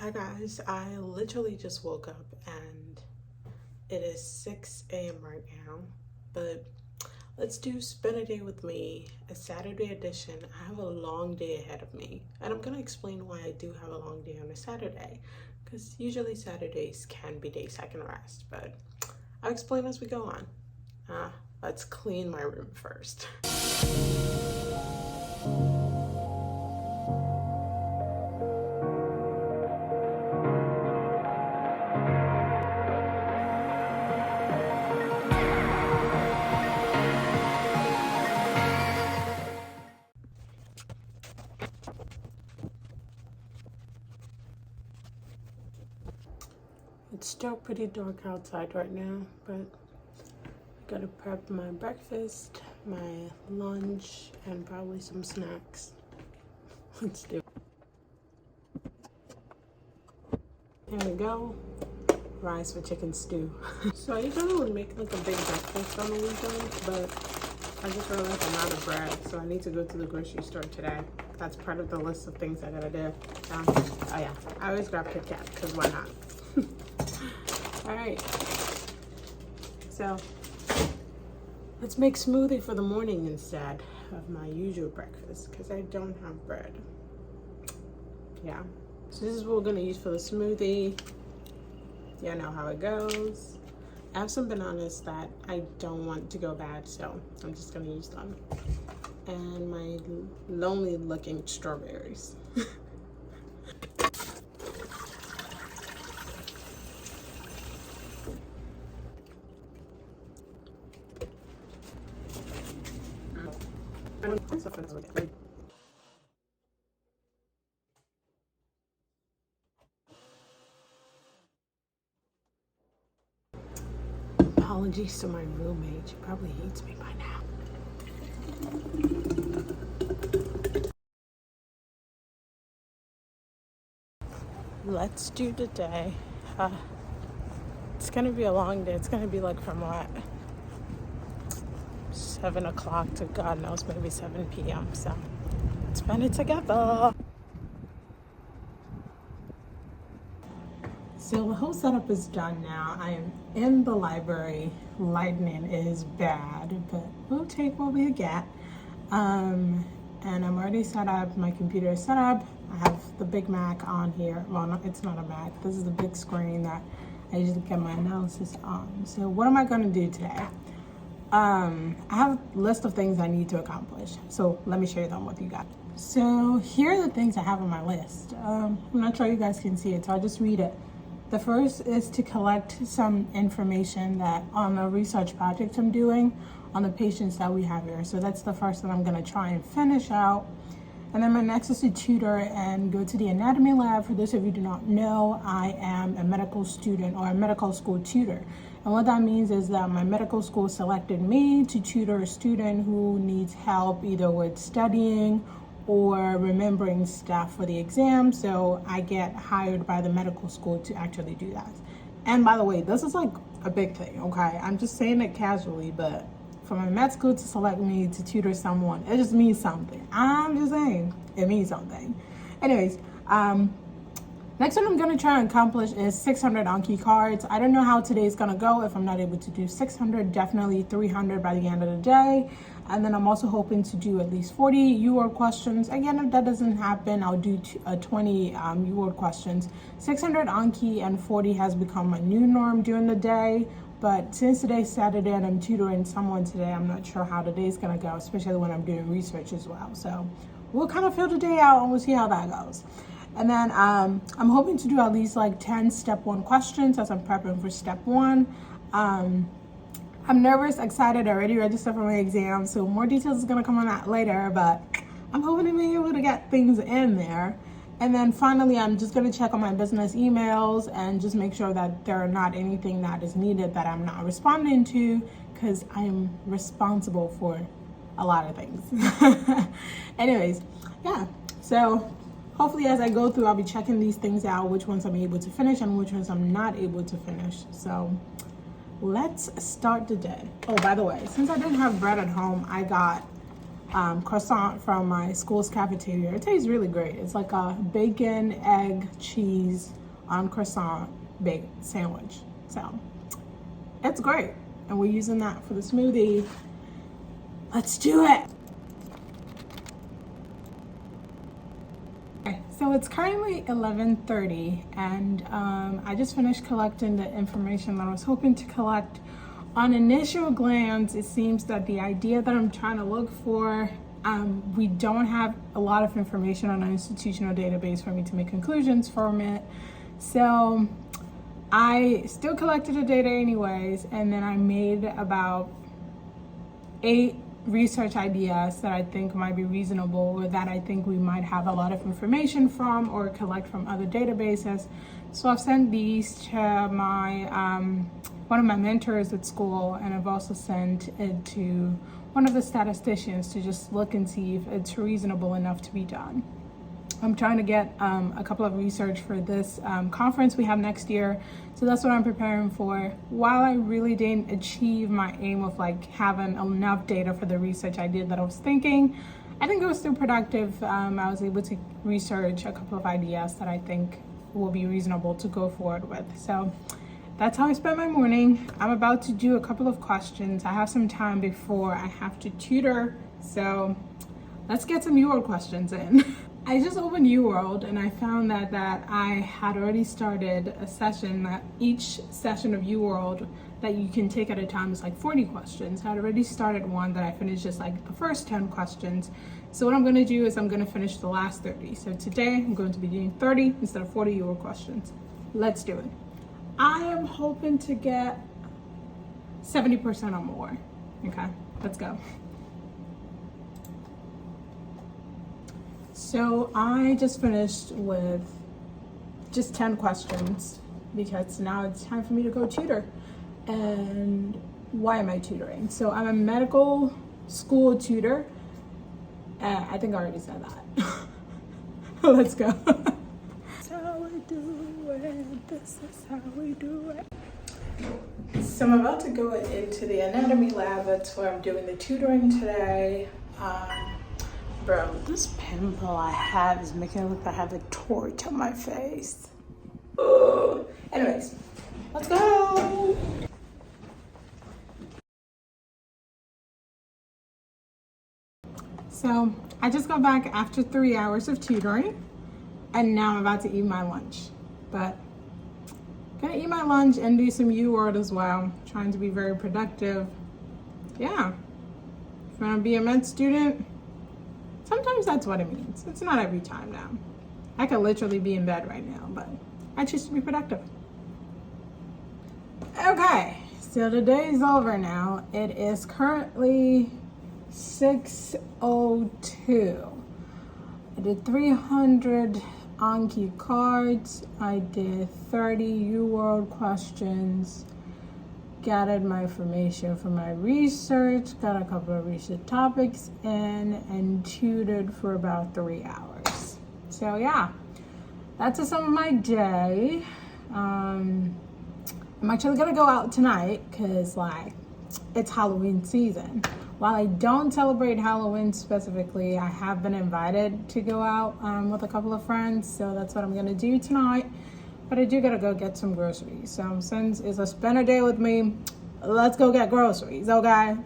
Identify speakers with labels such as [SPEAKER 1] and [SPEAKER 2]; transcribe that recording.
[SPEAKER 1] Hi guys, I literally just woke up and it is 6 a.m. right now, but let's do Spend a Day with Me, a Saturday edition. I have a long day ahead of me, and I'm gonna explain why I do have a long day on a Saturday, because usually Saturdays can be days I can rest, but I'll explain as we go on. Let's clean my room first. It's still pretty dark outside right now, but I gotta prep my breakfast, my lunch, and probably some snacks. Let's do it. Here we go. Rice for chicken stew. So I usually would make like a big breakfast on the weekend, but I just realized I'm out of bread, so I need to go to the grocery store today. That's part of the list of things I gotta do. Oh yeah, I always grab Kit Kat, because why not? All right, so let's make smoothie for the morning instead of my usual breakfast, because I don't have bread. Yeah, so this is what we're gonna use for the smoothie. Y'all know how it goes. I have some bananas that I don't want to go bad, so I'm just gonna use them. And my lonely looking strawberries. Apologies to my roommate. She probably hates me by now. Let's do the day. It's gonna be a long day. It's gonna be like from what? 7 o'clock to God knows, maybe 7 p.m. So let's spend it together. So the whole setup is done now. I am in the library. Lightning is bad, but we'll take what we get. And I'm already set up. My computer is set up. I have the Big Mac on here. Well, no, it's not a Mac. This is the big screen that I usually get my analysis on. So what am I going to do today? I have a list of things I need to accomplish. So let me share them with you guys. So here are the things I have on my list. I'm not sure you guys can see it, so I'll just read it. The first is to collect some information that on a research project I'm doing on the patients that we have here. So that's the first that I'm gonna try and finish out. And then my next is to tutor and go to the anatomy lab. For those of you who do not know, I am a medical student or a medical school tutor. And what that means is that my medical school selected me to tutor a student who needs help either with studying or remembering stuff for the exam. So I get hired by the medical school to actually do that. And by the way, this is like a big thing, okay? I'm just saying it casually, but for my med school to select me to tutor someone, it just means something. I'm just saying, it means something. Anyways, next one I'm gonna try and accomplish is 600 Anki cards. I don't know how today's gonna go. If I'm not able to do 600, definitely 300 by the end of the day. And then I'm also hoping to do at least 40 UWorld questions. Again, if that doesn't happen, I'll do 20 UWorld questions. 600 Anki and 40 has become my new norm during the day. But since today's Saturday and I'm tutoring someone today, I'm not sure how today's gonna go, especially when I'm doing research as well. So we'll kind of fill the day out and we'll see how that goes. And then I'm hoping to do at least like 10 step 1 questions as I'm prepping for step 1. I'm nervous, excited, already registered for my exam, so more details is gonna come on that later, but I'm hoping to be able to get things in there. And then finally, I'm just gonna check on my business emails and just make sure that there are not anything that is needed that I'm not responding to, because I'm responsible for a lot of things. Anyways, yeah, so hopefully as I go through, I'll be checking these things out, which ones I'm able to finish and which ones I'm not able to finish. So let's start the day. Oh, by the way, since I didn't have bread at home, I got croissant from my school's cafeteria. It tastes really great. It's like a bacon, egg, cheese on croissant bacon sandwich. So it's great. And we're using that for the smoothie. Let's do it. Okay, so it's currently 11:30 and I just finished collecting the information that I was hoping to collect. On initial glance, it seems that the idea that I'm trying to look for, we don't have a lot of information on our institutional database for me to make conclusions from it. So I still collected the data anyways, and then I made about 8 research ideas that I think might be reasonable, or that I think we might have a lot of information from or collect from other databases. So I've sent these to my one of my mentors at school, and I've also sent it to one of the statisticians to just look and see if it's reasonable enough to be done. I'm trying to get a couple of research for this conference we have next year. So that's what I'm preparing for. While I really didn't achieve my aim of like having enough data for the research I did that I was thinking, I think it was still productive. I was able to research a couple of ideas that I think will be reasonable to go forward with. So that's how I spent my morning. I'm about to do a couple of questions. I have some time before I have to tutor. So let's get some UWorld questions in. I just opened UWorld and I found that I had already started a session, that each session of UWorld that you can take at a time is like 40 questions. I had already started one that I finished just like the first 10 questions. So what I'm gonna do is I'm gonna finish the last 30. So today I'm going to be doing 30 instead of 40 UWorld questions. Let's do it. I am hoping to get 70% or more. Okay, let's go. So I just finished with just 10 questions because now it's time for me to go tutor. And why am I tutoring? So I'm a medical school tutor. I think I already said that. Let's go. That's how we do it. This is how we do it. So I'm about to go into the anatomy lab. That's where I'm doing the tutoring today. Bro, this pimple I have is making it look like I have a torch on my face. Ugh. Anyways, let's go. So I just got back after 3 hours of tutoring, and now I'm about to eat my lunch. But I'm gonna eat my lunch and do some UWorld as well, trying to be very productive. Yeah, if you wanna be a med student, sometimes that's what it means. It's not every time now. I could literally be in bed right now, but I choose to be productive. Okay, so the day is over now. It is currently 6:02. I did 300 Anki cards. I did 30 UWorld questions. Gathered my information from my research, got a couple of research topics in, and tutored for about 3 hours. So yeah, that's some of my day. I'm actually gonna go out tonight because like it's Halloween season. While I don't celebrate Halloween specifically, I have been invited to go out with a couple of friends, so that's what I'm gonna do tonight. But I do gotta go get some groceries. So since it's a spend a day with me, let's go get groceries, okay?